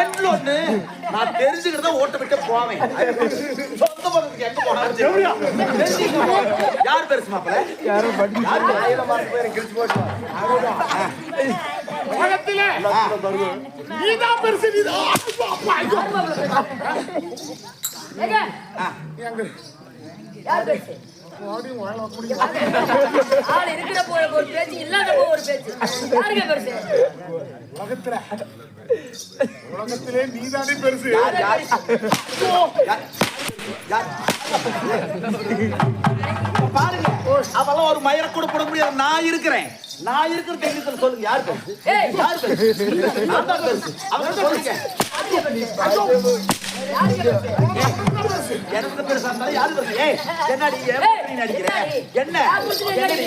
ரெண்டுல ஒண்ணு நான் தெரிஞ்சுக்கிறத ஓட்ட விட்டு போவேன். சொந்த பக்கத்துக்கு எங்க போனாலும் யார் பெருசு மாப்பிள்ள? யாரும் கிழிச்சு போட்டு நீதான் பெருசு. உலகத்திலே நீதானே பெருசு. பாருங்க, அவெல்லாம் ஒரு மயிரை கூட போட முடியாது. நான் இருக்கிறேன். நான் இருக்கிற தெரிஞ்சு சொல்லுங்க. யார் பெருசு? யார் பெருசு? நான் தான் பெருசு. அவங்க சொல்லுங்க. எனக்கு பெருசா இருந்தாலும் யாரு பெருசு? ஏய், என்னடி நீ நடிக்கிற? என்ன? என்னடி?